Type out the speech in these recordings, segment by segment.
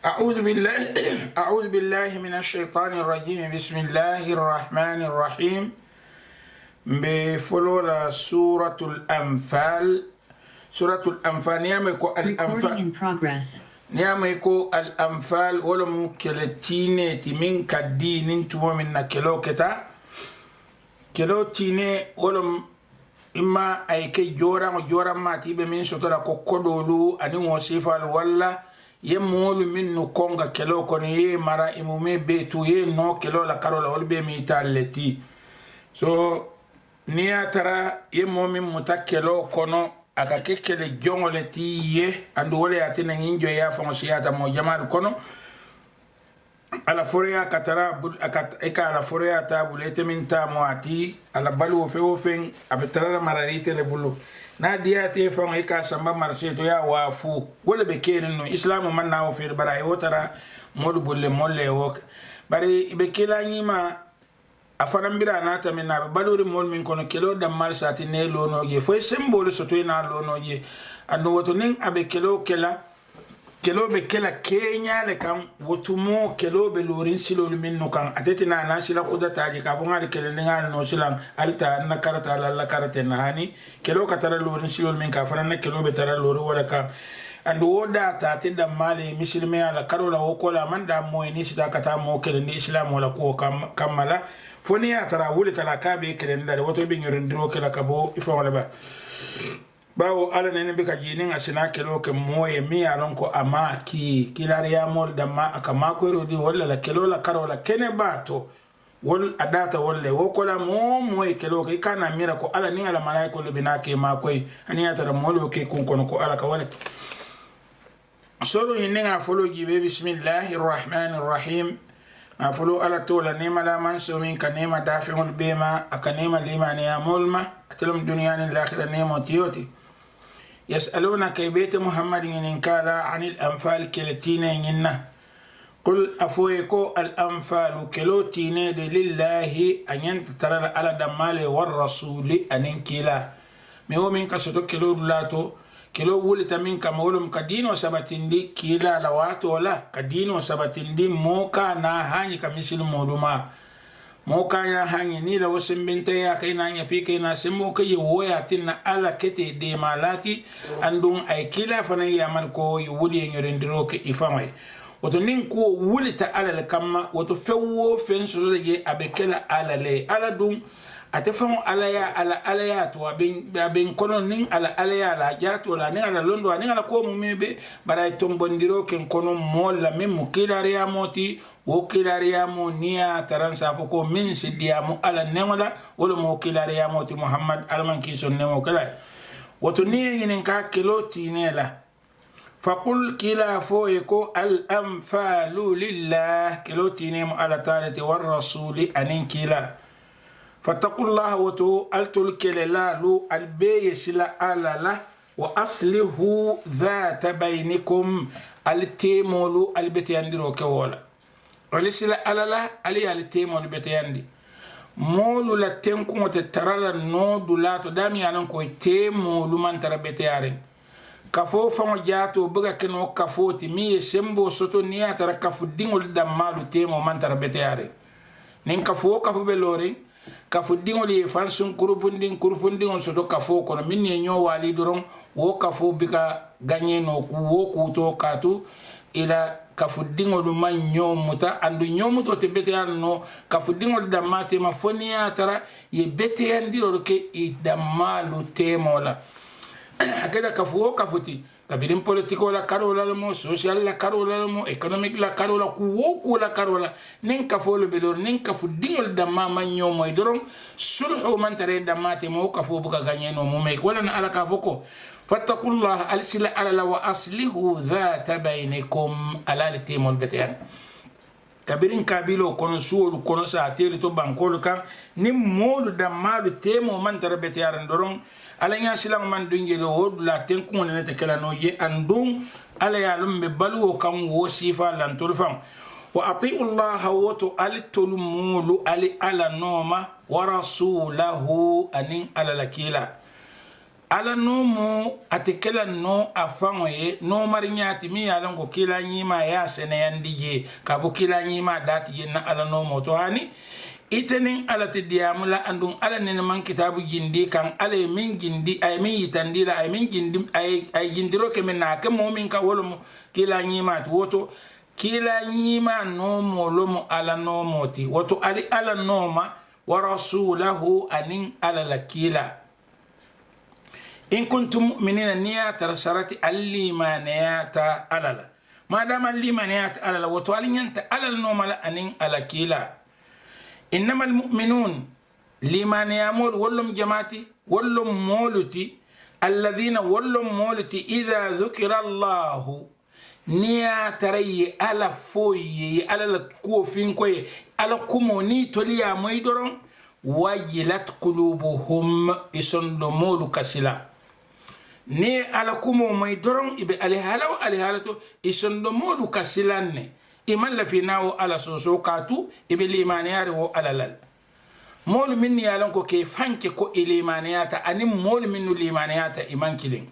أعوذ بالله من الشيطان الرجيم. بسم الله الرحمن الرحيم. بفلولا سورة الأنفال. سورة الأنفال نياميكو الأنفال ولم كلتيني من كدين انتو من كيلو كتا كيلو تيني ولم إما أي كي جورا ما تيبه من سوتلا كودولو أني وصيفة ولا ye moolu minnu konga kelo kono ye mara imume betu ye no kelo la karola holbe mi talleti so niya tara ye momin muta kelo kono aka kekele jongole ti ye andu wole atina nginjo ya fongo siyata mo jamal kono ala foreya katara eka ala foreya ta bulete min ta mo ati ala balu ofen abetara mararite le bulu na dia te fon e ka samba marché to ya wafu wala be kerin no islamu man na o fer bara e wotara modu bolle molle o bari be kelani ma afana mbira na ta min na baluri mol min kono kelo dam mal sati ne lono je fo symbole so to na lono je ando woto nin abe kelo kelo be kela kenya le kan wotumo kelo be lorin silo min no kan atetina na sila kudata je ka bonga le kele ngal no silang alta na karata la karate na hani kelo katara lorin silo min ka fana na kelo be tara lori wala kan ando woda ta tinda mali muslimi ala karola wokola manda moy ni sita kata mo kele ni islam wala ko kamala foni ya tara wuli tala ka be kele ndare woto be nyorindiro kala kabo ifo wala ba bawo ala nene be ka jinin asina kelo ke moye mi alon ko amaki kilariya mol damma aka mako rodi wala la kelo la karo la kene bato wol adata wolle wo kola moye kelo ke kana mira ko ala ni ala malaiko le binake mako ani atara molo ke kun kono ko ala ka wala soro yinga folo jibe bismillahir rahmanir rahim afolo ala tola nema la man so min kanema dafi'ul bima akanema limani ya mulma atlum dunyani al-akhirah nema tiyoti يسألونك بيت محمد إن كان عن الأنفال كلتين إننا قل أفويكو الأنفال كلتين لله أن ينتترى على دمال والرسول أن ينكلا ميو من كسوتو كلو دلاتو كلو ولت منك مولم كدين وسبتين دي كلا لواتو ولا كدين وسبتين دي موكا ناهاني كمثل مولما moka ya hanyi ni la wasin binta ya kai na ya fi kai na sin moka yi woya tin na ala kete de malati andun ay kila fana ya man ko yi wuli nyorin diro ke ifamai wato nin ko wuli ta ala le kamma wato fewo fen so de abekela ala le ala dun atefam ala ya to abin kono nin ala ya la jato la nin ala londo nin ala ko mu mebe bara tombondiro ken kono molla mem mukilariya moti wo kilariya mo niya taransa foko min sidiya mo ala nemola wala mo kilariya moti muhammad alman ki son nemo kala wato ni ngin ka kiloti nela faqul kila foyko al anfalu lillah kiloti nemo ala talati war rasuli anin kila فاتقوا الله وتو التلك لالو البي سلا آلالا وأصله ذات بينكم التيمولو البتياندرو كولا ولسلا آلالا علي التيمولو البتياندي مولو لتنكم وتترالا نودو لاتو دامي أنكو تيمولو من ترى بتيارين كفو فما جاتو بغا كنو كفوتي مي سمبو سوتو نيا ترى كفو دينو لدمالو تيمو من ترى بتيارين نين كفو بلورين kafu dingoli fansun kurupunding soto kafo kono minne nyo wali doron wo kafo bika ganye no ku wo kuto katu ila kafu dingolu man nyomuta andu nyomuto te beteyan no kafu dingol da mate ma fonia tara ye beteyan diro ke idamalu temola akeda kafu wo kafuti kabirin politiko la karola mo social la karola mo economic la karola ku la karola nin kafo lo belor nin kafu dingol da mama nyomo e doron sulhu man tare da mate mo kafo buka ganye no mo me wala na ala kafoko fattaqullaha alsila ala wa aslihu dhat bainakum ala litimul batayan kabirin kabilo kono suolu kono sa tele to bankolu kan nim molu da malu temo man tare betayaran doron ala nya silang man dungelo wod la tenkun ne te kala no je andum ala ya lumbe balu kan wo sifa lan tulfam wa atiu allah wa tu alitul mulu ali ala noma wa rasulahu anin ala lakila ala no mo atekela no afangoye no marinyati mi ala ngo kila nyima ya sene yandije kabu kila nyima dati yenna ala no mo to hani itenin ala te diamula andun ala nen man kitabu jindi kan ala min jindi ay min yitandila ay min jindi ay jindiro ke men na ke mo min ka wolo kila nyima woto kila nyima no mo lomo ala no moti woto ali ala noma wa rasulahu anin ala lakila in kuntum mu'minina niya tarasarati allimaniyata alala ma dama allimaniyata alala woto alinyanta alala noma la anin ala kila إنما المؤمنون لمن يامول ولم جماعتي ولم مولتي الذين ولم مولتي إذا ذكر الله نيا تري على فوي على الكوفين كوي على كوموني توليا ميدرون وجلت قلوبهم إسندمول كسلا ني على كومو ميدرون إبي عليهالو عليهالتو إسندمول كسلاني iman la finawo ala soso katu ibe limaniyari wo alalal mol min yalan ko ke fanke ko ilimaniyata ani mol minnu limaniyata iman kilin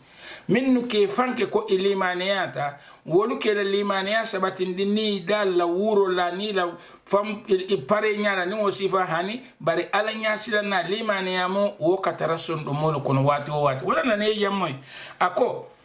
minnu ke fanke ko ilimaniyata wolu ke la limaniya sabatin dinni dal la wuro la ni la fam pare nyara ni wo sifa hani bari ala nya silana limaniya mo wo katarason do mol kono wati o wati wala na ne jammoy ako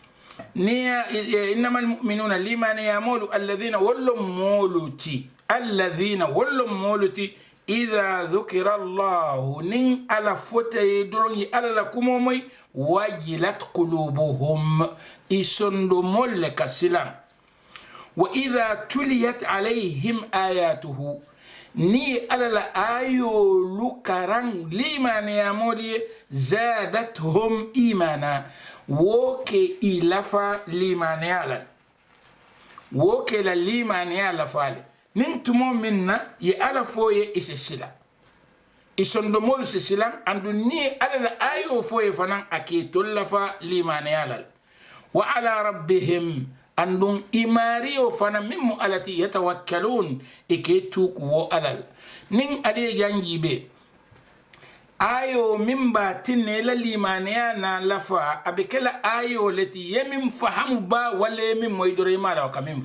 نيا إنما المؤمنون لمن يمول الذين ولم مولتي الذين ولم مولتي إذا ذكر الله نين على فتي دروني على كمومي وجلت قلوبهم إسند ملك السلام وإذا تليت عليهم آياته ني على الآيو لكران لمن يمول زادتهم إيمانا woke ilafa limaniala woke la limaniala fale nin tumo minna ye ala foye isesila isondomol sesilan andu ni ala la ayo foye fanan ake tollafa limaniala wa ala rabbihim andun imariyo fanan mimmu alati yatawakkalun ike tuku wo alal nin ade jangibe ayo mimba tinne la limaniya na lafa abikela ayo leti ye min fahamu ba wale min moydore mala ka min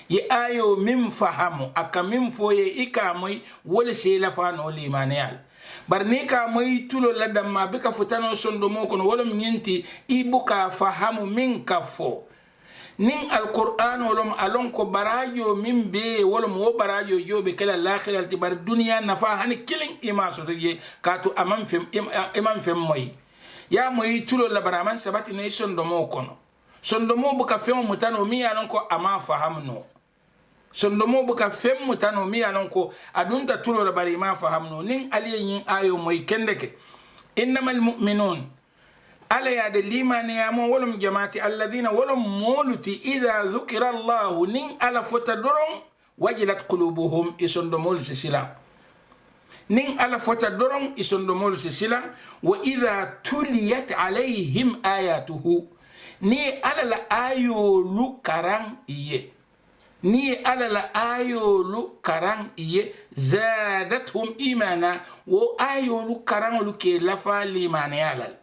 ye ayo min fahamu aka min foye ika moy wole se lafa no limaniya bar ni ka moy tulo la damma bika futano sondo mo kono wala minti ibuka fahamu min ka fo nin alquran wolom alon ko barajo min be wolom wo barajo yobe kala l'akhirah ti bar dunya nafa hani killing ima so je katu amam fem moy ya moy tulo la baraman sabati ne sondo mo kono sondo mo buka fem mutano mi alon ko ama fahamno sondo mo buka fem mutano mi alon ko adunta tulo la bari ma fahamno nin aliyin ayo moy kendeke innamal mu'minun على يد الإيمان يا مو ولم جماعة الذين ولم مولتي إذا ذكر الله نين على فتدرون وجلت قلوبهم إسندمول سسلا نين على فتدرون إسندمول سسلا وإذا تليت عليهم آياته ني على الآيو لكران إيه ني على الآيو لكران إيه زادتهم إيمانا وآيو لكران لكي لفا لإيمان يالال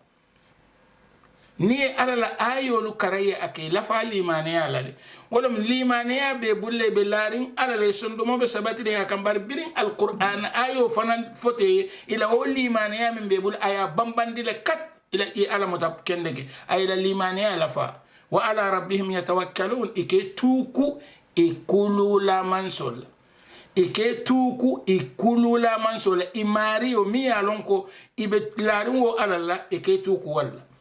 ni ala la ayolu karaye ake la fa limaniya la wala limaniya be bulle be larin ala le sondo mo be sabati de akambar birin alquran ayo fanan fote ila o limaniya min be bul aya bambandi le kat ila ala mutab kendege ay la limaniya la fa wa ala rabbihim yatawakkalun ike tuku ikulu la mansol ike tuku ikulu la mansol imari o mi alonko ibe larin wo ala la ike tuku wala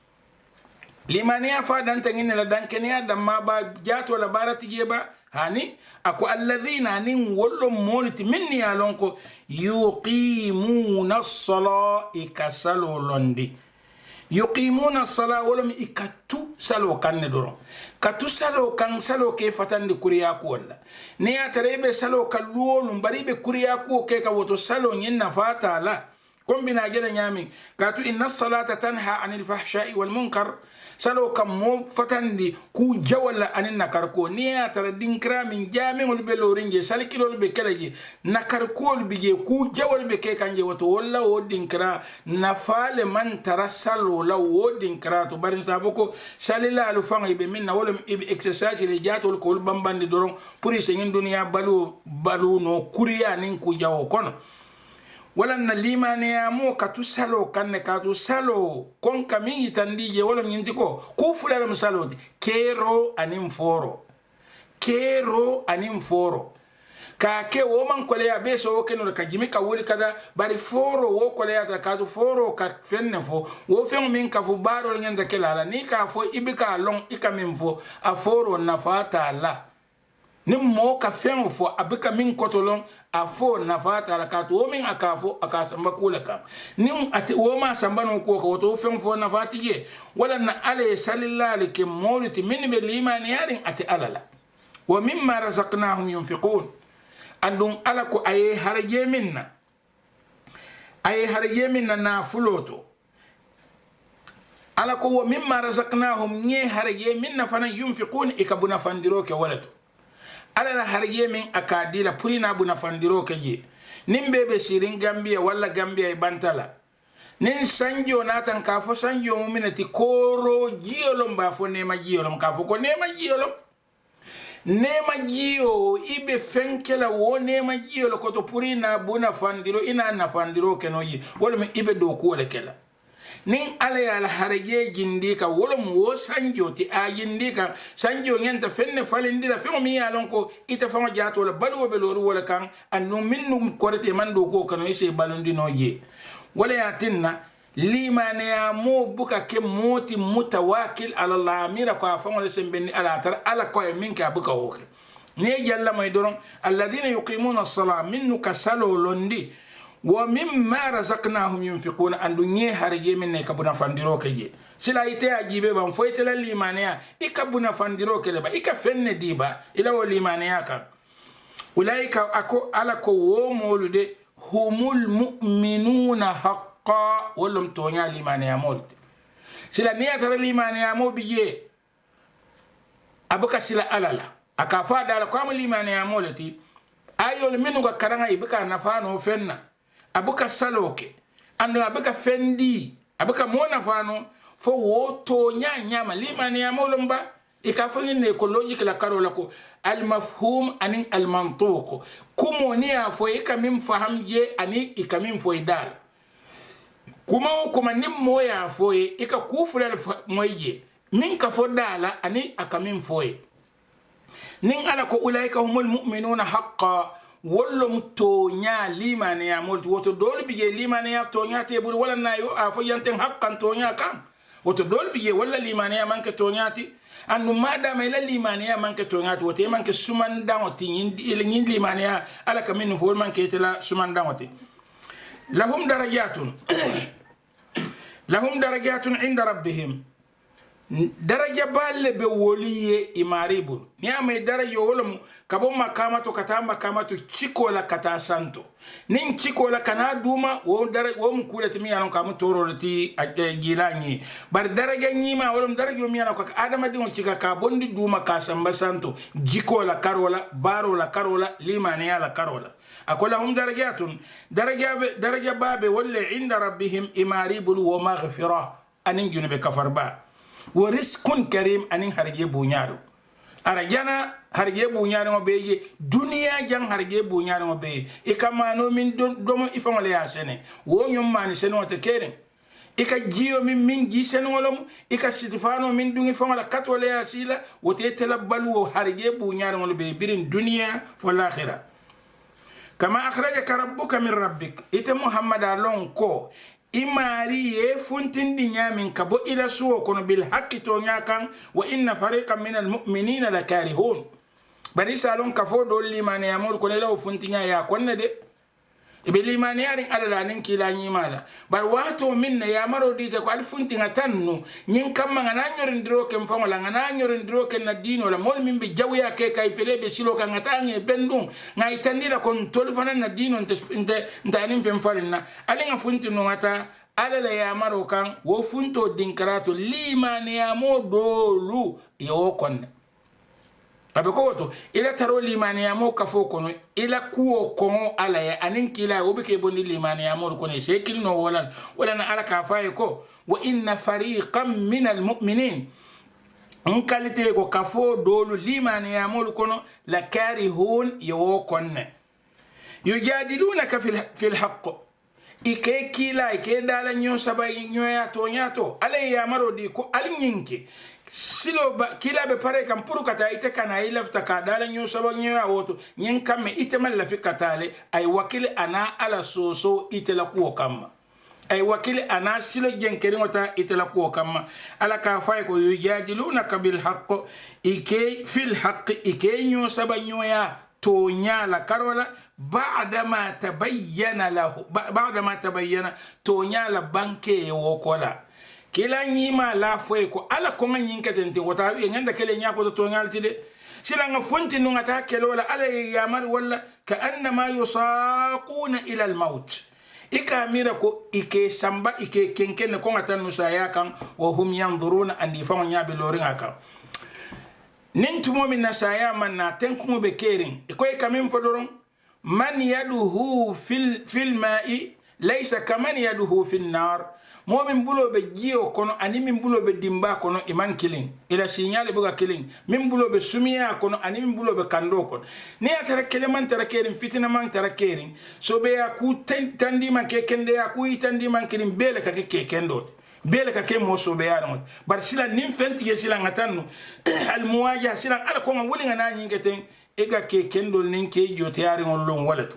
limaniya fa dan tangin la dan kenya dan ma ba jato la barati jeba hani ako alladhina nin wollo molti minni alonko yuqimuna as-sala ikasalo londi yuqimuna as-sala wolum ikatu salo kanne doro katu salo kan salo ke fatande kuriya ko walla ne ya tarebe salo kalluolum baribe kuriya ko ke ka woto salo nyin na fata la كم بنا جل نيامي قالوا إن الصلاة تنهى عن الفحشاء والمنكر سلو كم مو فتندي كو جولا أن نكركو نيا ترى دينكرا من جامع البلورينجي سالكيلو البكلاجي نكركو البيجي كو جولا البكي كانجي وتولا ودينكرا نفال من ترى سلو لو ودينكرا تبارين سافوكو ساللا الفان يبي منا ولا يبي إكسساج اللي جات والكل بامبان دي دورون بوري سين دنيا بالو نو كوريا نينكو جاو كونو wala na limane ya mo katu salo kanne katu salo kon kamin itandije wala nyinti ko ku fulala misalo kero anim foro ka ke wo man kole ya beso o keno ka jimi ka wuri kada bari foro wo kole ya ta katu foro ka fenne fo wo fen min ka fu baro nyanda kelala ni ka fo ibika long ikamin fo a foro na fata la ni mo ka fen fo abika min kotolon a fo na fata la ka to min akafo akasamba kula ka ni ati wo ma samba no ko ko to fen fo na fati je wala na ale sallallahu alaihi moliti min be limani yarin ati alala wa mimma razaqnahum yunfiqun andun ala ko aye harje minna na fuloto ala ko wa mimma razaqnahum nye harje minna fana yunfiqun ikabuna fandiro ke walato ala la harje min akadila purina buna fandiro ke je nimbe be sirin gambia wala gambia e bantala nin sanjo natan ka fo sanjo muminati koro jiolom ba fo nema jiolom ka fo ko nema jiolom nema jiyo ibe fenkela wo nema jiyo lo koto purina buna fandiro ina na fandiro kenoji wala mi ibe do ko le kela nin ale ala haraje jindika wala mu wo sanjo ti a jindika sanjo nyanta fenne falindira fe mi yalon ko ita fama jato la balwo be loru wala kan annu minnu korete man do ko kano ise balundi no je wala yatinna limane ya mo buka ke moti mutawakil ala Allah mira ko afan wala sembenni ala tar ala ko minka buka hoke ne jalla may doron alladhina yuqimuna as-salata minnu kasalo londi wa mimma razaqnahum yunfiquna andu nye harje minne kabuna fandiro keje sila ite ajibe ban foyte la limane ya ikabuna fandiro kele ba ika fenne diba ila o limane ya kan ulaika ako ala ko wo molude humul mu'minuna haqqa wolum tonya limane ya mol sila niya tara limane ya mo biye abuka sila alala akafa dala ko am limane ya molati ayol minu ga karanga ibika nafano fenna abuka saloke ando abuka fendi abuka mona fano fo woto nyama limane ya molumba ikafanya ne ecologique la karola ko al mafhum ani al mantuq kumo ni afo ikamim faham je ani ikamim fo idal kuma nim moya fo ika kufula moye min ka fo dala ani akamim fo nin ala ko ulaika humul mu'minuna haqqan wolum to nya limane ya molti woto dol bije limane ya to nya te bul wala na yo afo yanten haqqan to nya kam woto dol bije wala limane ya manke to nyati annu madama ila limane ya manke to nyati woto manke suman dawti nyin limane ya ala kamin fo manke tela suman dawti lahum darajatun inda rabbihim daraja balle be woliye imaribul ni amay daraja wolum kabo makamato kata makamato chikola kata santo nin chikola kana duma wo daraja wo mukulati mi yanon kam torolati gilani bar daraja nyima wolum daraja mi yanon ko adama dingo chika ka bondi duma ka samba santo jikola karola barola karola limani ala karola akola hum darajatun daraja babe wolle inda rabbihim imaribul wa maghfira anin junube kafarba wa rizqun karim anin harje bunyaro arajana harje bunyaro mo beje duniya jang harje bunyaro mo be ikamano min domo ifamale ya sene wo nyum mani sene wote keren ika jiyo min ji sene wolom ika sitifano min dungi famala katwale ya sila wote telabbalu harje bunyaro mo be birin duniya wal akhirah kama akhrajaka rabbuka min rabbik ite muhammad alon ko imari ye funtindi nyamin kabo ila suwo kono bil haqqi to nyakan wa inna fariqan min al mu'minina lakarihun bari salon kafo do limane amul ko law funtinya ya konne de ibe limaniyarin ala la nin kila nyimala bar wato minna ya maro dite ko alfunti ngatannu nyin kamma ngana nyorindiro kem fangola ngana nyorindiro ken na dino la mol min be jawya ke kay fele be silo kan ngatange bendum ngai tandira kon tolfana na dino nte ndanim fem farinna ali nga funti no ngata ala la ya maro kan wo funto dinkarato limaniyamo dolu yo konne abe ko to ila taro limaniyamo kafo kono ila kuo kono ala ya anin kila obe ke bonni limaniyamo kono shekil no wala na ala ka faye ko wa inna fariqan min almu'minin on kalite ko kafo dolu limaniyamo kono la karihun yo konne yujadilunaka fil haqq ike kila ike dala nyo saba nyoya to nyato ale ya maro di ko alinyinke silo ba kila be pare kam puru kata ite kana ilafta ka dala nyo saba nyoya woto nyin kamme ite malla fi katale ay wakili ana ala soso ite la ko kamma ay wakili ana silo jenkeri ngota ite la ko kamma ala ka fay ko yujadiluna bil haqq ike fil haqq ike nyo saba nyoya to nyala karola بعدما تبين تو نيالا بانكي وكولا كلا نيما لا فويكو على كونغ نينكا تنتي وتا يندا كلي نياكو تو نيالتي دي سيلا فونتي نونغا تا كلولا على يامر ولا كانما يساقون الى الموت ika mira ko ike samba ike kenken ko ngata no saya kan wa hum yanzuruna andi fa nyabe lorin aka nintumo min nasaya man na tenkumo be kerin ko e kamin fodoron من يده في الماء ليس كمن يده في النار مؤمن بلو بجيو كونو اني من بلو بديمبا كونو ايمان كيلين الى سينيال بوغا كيلين من بلو بسوميا كونو اني من بلو بكاندو كون ني اتركلي من تركيرين فيتنا من تركيرين سو بيا كو تاندي من كيكندي اكو تاندي من كيلين بيلكا كيكندو بيلكا كي موسو بيارمت بار سيلا نيم فنتي سيلا غاتانو المواجهه سيلا على كون ولي غنا نيغتين ega ke kendol nin ke jotiyari ngollon walato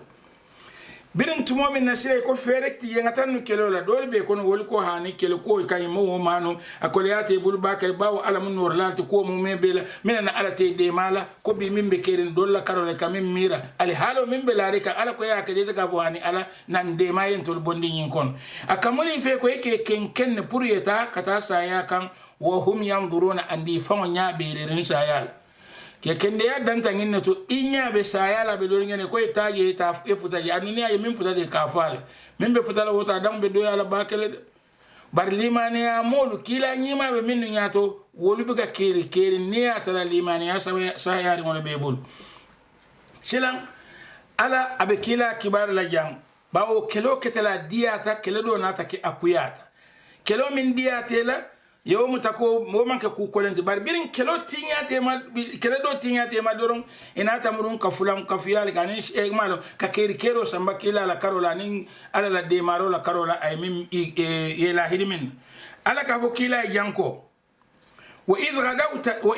birin tumo min nasire ko ferekti yengatan no kelola dole be kono wol ko hani kelo ko kay mo manu akoliyate bul bakay bawo alamun nur lalti ko mo mebela minana alate de mala ko bi min be kerin dolla karole kamin mira ali halo min be larika ala ko ya ke de ga bo hani ala nan de mayen tol bondi nyin kon akamuli fe ko yake ken pour yeta kata saya kan wa hum yanzuruna andi fa nya be rin sayal ke kende ya danta nginne to inya be sayala be do ngene ko itaje ta efuta ya nuni ay min futa de kafale min be futa la wota dam be do yala bakele bar limani ya molu kila nyima be min nyato wolu be ga keri ne atara limani ya sayari ngol be bul silan ala abe kila kibar la jang bawo kelo ketela diata kelo do nata ke akuyata kelo min diate la yo mutako mo manke ku kolenti bar birin kelo tinyate ma kelo do tinyate ma doron ina tamurun ka fulam ka fiyal kanin e malo ka kero samba kila la karola nin ala la de maro la karola ay mim ye la hidimin ala ka fo kila yanko wa id gadawta wa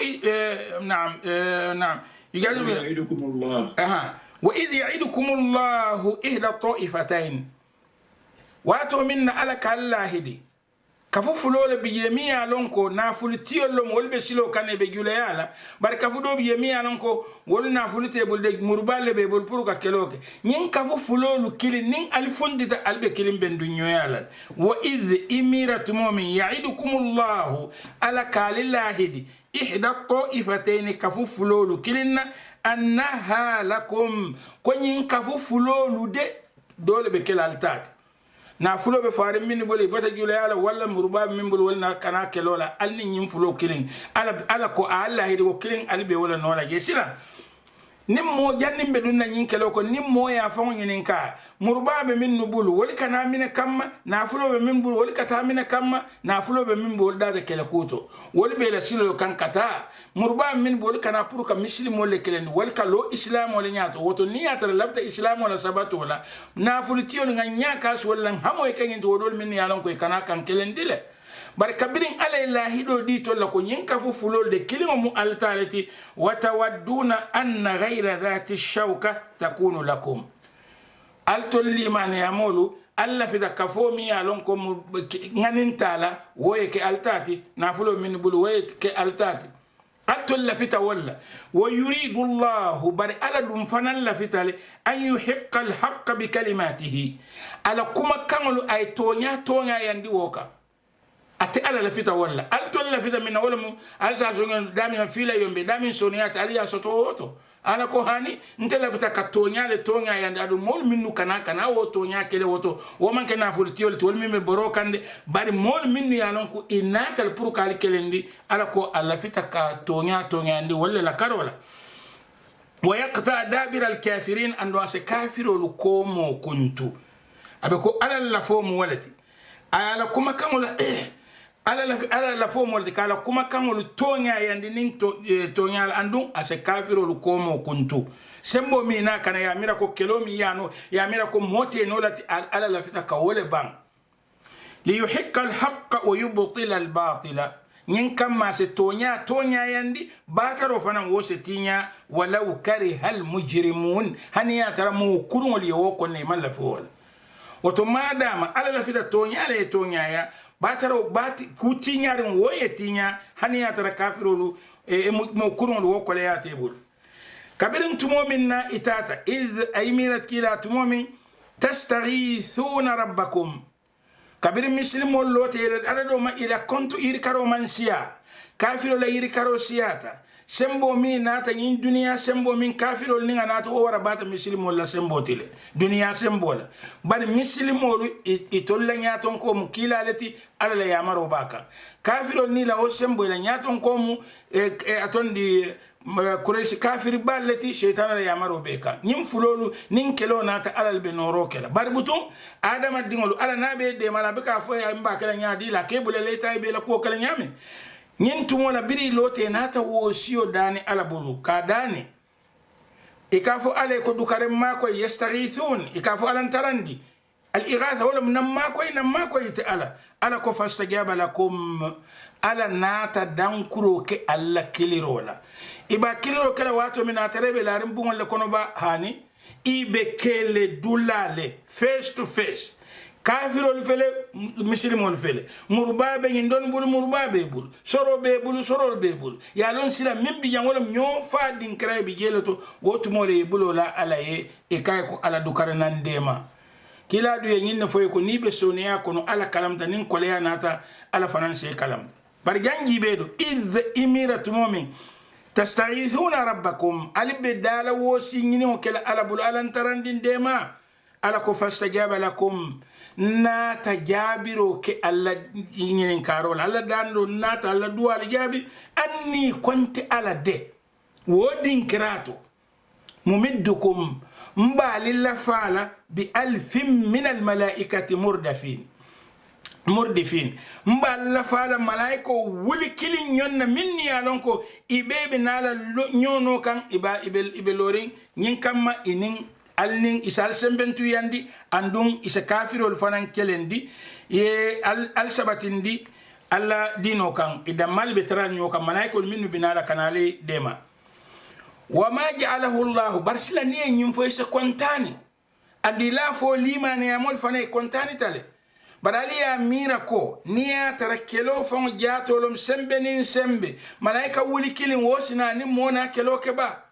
na'am ya'idukum Allah wa id ya'idukum Allah ihda ta'ifatayn wa to minna ala kallahidi kafu fulole bi yemiya lonko na fulitiyo lom wolbe silo kane be julayala bar kafu do bi yemiya lonko wol na fulite bol de murballe be bol pour ka keloke nyin kafu fulolu kili nin alfundita albe kilim ben dunyoyala wa id imiratu mu'min ya'idukumullahu ala kalillahidi ihda ta'ifatayn kafu fulolu kilinna annaha lakum ko nyin kafu fulolu de dole be kelaltat na fulo be faare min bole bata julayala wala murba min bol wala kana kelola alni nyim fulo killing ala ko Allah hedi ko killing albe wala nola gesira nim mo jannim be dunna nyin kelo ko nim mo ya fa ngin ka murba be min nubulu wali kana min kamma na fulo be min bul wali kata min kamma na fulo be min bol da kele kuto wali be la silo kan kata murba min bol kana pour ka muslim wala kelen wali ka lo islam wala nyato woto niyata lafta islam wala sabato wala na fulitiyo nga nyaka so wala hamo e kan to dol min yalon ko kana kan kelen dile bar kabirin ala ilahi do di to la ko nyinka fu fulol de kilimo mu altalati wa tawadduna anna ghayra dhati shawka takunu lakum altol liman yamulu alla fi da kafomi yalon ko nganin tala woye ke altati na fulo min bul woye ke altati altol la fita walla wa yuridu llahu bari ala ɗum fanan la fitale an yuhiqa alhaqa bi kalimatihi ala kuma kaŋolu ay toña yandi wo kan ate ala la fita walla altol la fita min wala mu alsa so ngen damin fila yombe damin soniyata ali ya soto woto ala ko hani nte la fita ka toña yandi adu mol minnu kana wo toña kele woto wo man kana fultiyol tol min me boro kande bari mol minnu ya lon ko inatal pour kali kelendi ala ko ala fita ka toña yandi walla la karola wa yaqta dabira al kafirin ando ase kafirolu ko mo kuntu abe ko ala la fo mu walati ala kuma kamula ala la fo mo de kala kuma kamulu toña yandi nin toña andun ase kafirolu ko mo kuntu sembo mi na kana ya mira ko kelomi yano ya mira ko mote no lati ala la fita ka wole ban li yuhiqqa al haqqa wa yubtila al batila nyin kamma se toña yandi bataro fanan wo se tinya walau kariha al mujrimun haniya tara mu kurungol yo ko ne malla fo wato madama ala la fita toña ya bataro bati kutiñarin woye tiña hani ya tara kafirolu mo kurun wo ko le ya tebul kabirin tumomin na itata iz aymirat kila tumomin tastaghithuna rabbakum kabirin muslimol lote arado ma ila kontu iri karo man siya kafiro la iri karo siyata sembo mi nata nyin duniya sembo min kafirol ninga nata o wara bata muslimol la sembo tile duniya sembo la bari muslimol itolla nyaton ko mu kilalati ala la yamaro baka kafirol ni la o sembo la nyaton ko mu atondi kureshi kafir ballati shaytan la yamaro beka nyim fulolu nin kelo nata ala be noro kala bari butum adama dingolu ala nabe de mala beka fo ya mba kala nyaadi la kebule leta be la ko kala nyame nyin tumola biri lote nata wo siyo dani ala bulu ka dani ikafu ale ko dukare mako yastaghithun ikafu alan tarandi al ighatha wala namma ko ite ala ko fastajaba lakum ala nata dankuro ke alla kilirola iba kiliro kala wato min atarebe la rimbungol le kono ba hani ibe kele dulale face to face kafirol fele muslimol fele murbabe ngindon bul murbabe bul sorobe bul sorol be bul ya lon sila mimbi jangolom nyo fa din kray bi jeleto wotu mole bulola alaye e kay ko ala dukare nan dema kila du yinne foy ko ni be soniya ko no ala kalamta nin ko le nata ala fananse kalamta bar jangi bedo iz imiratu mu'min tastaghithuna rabbakum albe dala wo singini o kala ala bul alan tarandin dema ala ko fastajaba lakum na tajabiro ke alla nyinin karol alla dando nata alla duwal jabi anni konti ala de wodin kirato mumiddukum mbali la fala bi alfin min al malaikati murdifin mbal la fala malaiko wuli kilin nyonna minni alonko ibebe nala nyono kan ibe loring nyin kamma inin alning isal sembentu yandi andung isa kafirol fanan kelendi ye al sabatindi alla dino kan idamal betran nyoka malaikol minnu binala kanale dema wama ja'alahu allah barsila ni nyim fo isa kontani andi la fo limane amol fanay kontani tale badali ya mira ko niya tarakelo fon jatolom sembenin sembe malaika wuli kilin wosina ni mona kelo keba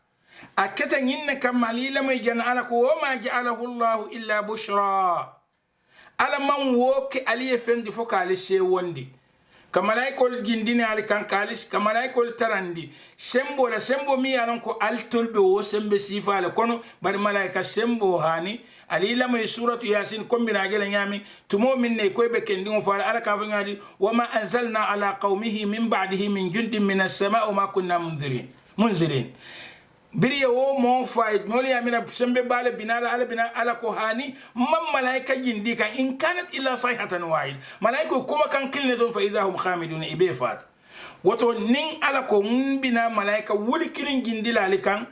aketa nyinne kamali la may jana ala ko wama ja'alahu allah illa bushra ala man woke ali fendi fokale se wondi kamalaikol gindini ali kankalis kamalaikol tarandi sembo mi yaron ko altolbe wo sembe sifale kono bari malaika sembo hani ali la may suratu yasin kombina gele nyami tumo minne ko be kendi on fala ala ka ngadi wama anzalna ala qaumihi min ba'dihi min jundin min as-sama'i ma kunna munzirin biri wo mo fayit moli amina sembe bale binala ala ko hani mam malaika jindi kan in kanat illa sayhatan wahid malaika kuma kan kilne don fa idahum khamidun ibe fat woto nin ala ko bina malaika wuli kilin jindi lalikan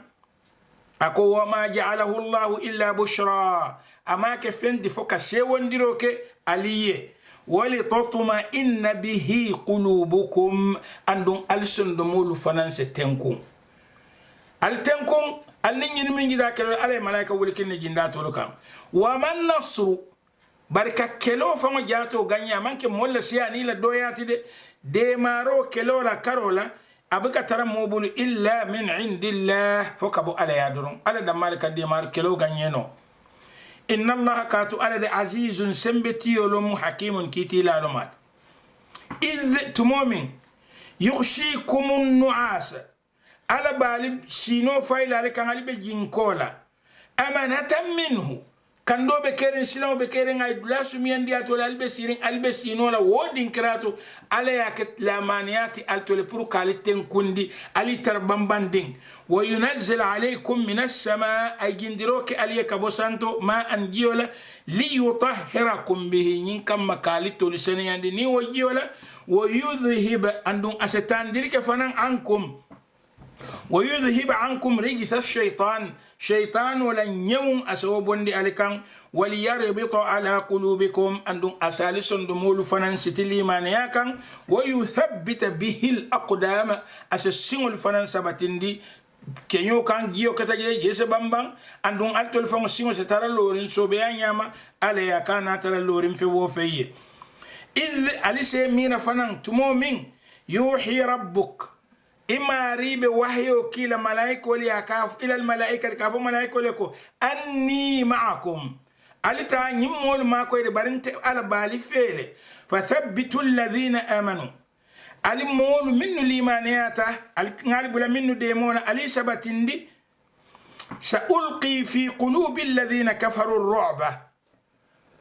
ako wama ja'alahu allah illa bushra ama ke fendi foka sewondiro ke aliye wali tatma inna bihi qulubukum andum alsundumul fananse tenkum altenkum alnin min gida kelo ale malaika wuli kinne jinda to lokam wa man nasru barka kelo famo jato ganya manke molla siani la doyati de maro kelo la karola abuka tara mobulu illa min indillah fokabu ala yadurun ala da malika de mar kelo ganyeno inna allaha katu ala de azizun sembeti yolum hakimun kiti la lumat idh tumomin yukhshikumun nu'as ala balib sino fayla le kan alibe jinkola amanatan minhu kando be keren silamo be keren ay blasu mi andi atol albe sirin albe sino la wodin krato ala yaket la maniyati altole pour kaliten kundi ali tarbambanding wa yunazzil alaykum minas samaa ay jindiroke aliyaka bosanto ma an jiola li yutahhirakum bihi nyin kam makalito liseniyandi ni wo jiola wa yudhhib andun asetan dirke fanan ankum ويذهب عنكم رجس الشيطان شيطان ولن يوم أسوبون عليكم وليربط على قلوبكم أندم أسالس دمول فنان ستلي مانياكم ويثبت به الأقدام أسسين الفنان سبتين دي kenyo kan giyo kataje yese bambang andun altol fon singo se tara lorin so be anyama ale ya kana tara lorin fe wo feye id alise mina fanan tumo min yuhi rabbuk إما ريب وحيو كيل ملائكة ليكاف إلى الملائكة كافو ملائكة لكو أني معكم ألتا نمول ماكو يدبرنت على بالي فيلي فثبتوا الذين آمنوا ألي مول منو ليمانياتا ألي نغالب منو ديمونا ألي سبتندي سألقي في قلوب الذين كفروا الرعب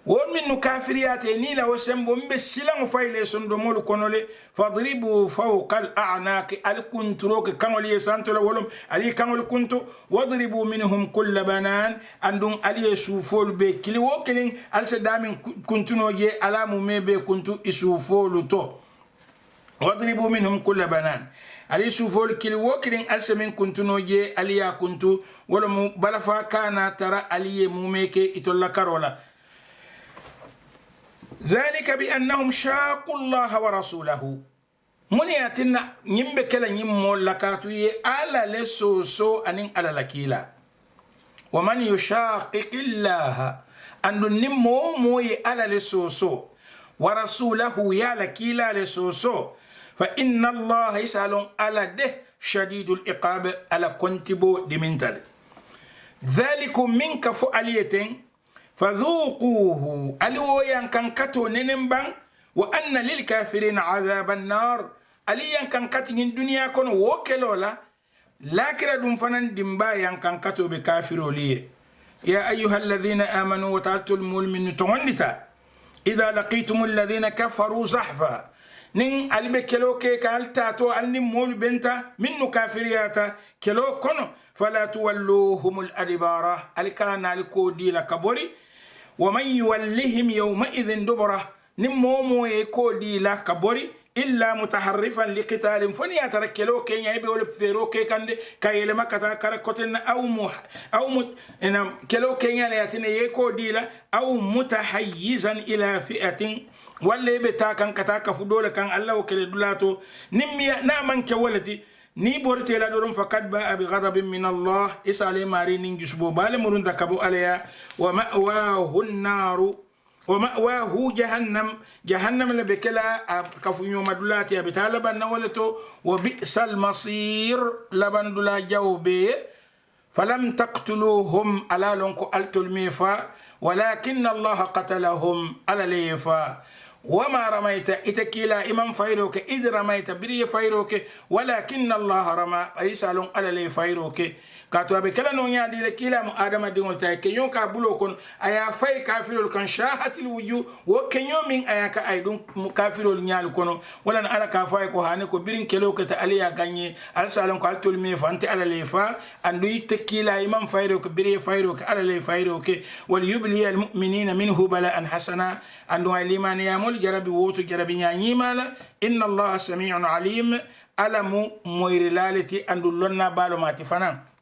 ومن كافريات نيلا وسمبو مبسلان فايلي سندمول كونولي فاضربوا فوق الأعناق الكنتروك كانولي سانتولا ولم علي كانولي كنتو واضربوا منهم كل بنان عندهم علي سوفول بكلي وكلين السدامين كنتو جي على ممي كنتو يسوفولو تو واضربوا منهم كل بنان علي سوفول كلي وكلين السمين كنتو جي علي كنتو ولم بلفا كان ترى علي ممي كي يتولا كارولا ذلك بأنهم شاقوا الله ورسوله من ياتنا نيمبكلا نيمول لكاتوي على لسوسو أنين على لكيلا ومن يشاقق الله أن نمو موي على لسوسو ورسوله يا لكيلا لسوسو فإن الله يسأل على ده شديد العقاب على كنتبو دمنتال ذلك منك فؤاليتين فذوقوه ألويا كان كتو ننبان وأن للكافرين عذاب النار أليا كان كتو الدنيا كون وكلولا لكن دون فنان دمبايا كان كتو بكافر لي يا أيها الذين آمنوا وتعالوا المؤمنين تغنتا إذا لقيتم الذين كفروا زحفا نين ألبي كيلو كي كالتاتو ألني مول بنتا منو كافرياتا كيلو كونو فلا تولوهم الأدبارة ألكانا لكودي لكبوري ومن يولهم يومئذ دبره نمومو يكودي لكبوري إلا متحرفا لقتال فني أتركلو كي يبي ولا فيرو كي كان كي لما كتكركتن إن كلو كي ياتنا يكودي لا أو متحيزا إلى فئة ولا بتاكن كتاك فدول كان الله وكل دولاتو نمي نامن كولتي ni borte la dorum fakad ba bi ghadabin min Allah isale mari nin jusbo bale murun dakabu alaya wa ma'wahu an-nar wa ma'wahu jahannam la bekala kafunyo madulati abitalaban nawlato wa bi'sal masir laban dula jawbe falam taqtuluhum ala lonko altul mifa walakin Allah qatalahum ala lifa وما رميت إتكيلا إمام فايروك إذ رميت بري فايروك ولكن الله رمى أيسالون على لي فايروك كاتوا بكلا نونيا دي لكيلا مو آدم دينول تاي كنيو كابلو كون أيا فاي كافرول كان شاهت الوجو وكنيو من أيا كأيدون كافرول نيال كونو ولا نألا كافاي كو هانيكو بيرين كيلو كتاليا غاني ألسالون كالتول مي فانت على لي فا أندو يتكيلا إمام فايروك بري فايروك على لي فايروك وليبلي المؤمنين منه بلاء حسنا أندو الإيمان يامول جربي ووتو جربي نياني مالا إن الله سميع عليم ألمو موير لالتي أندو لنا بالو ماتي فنان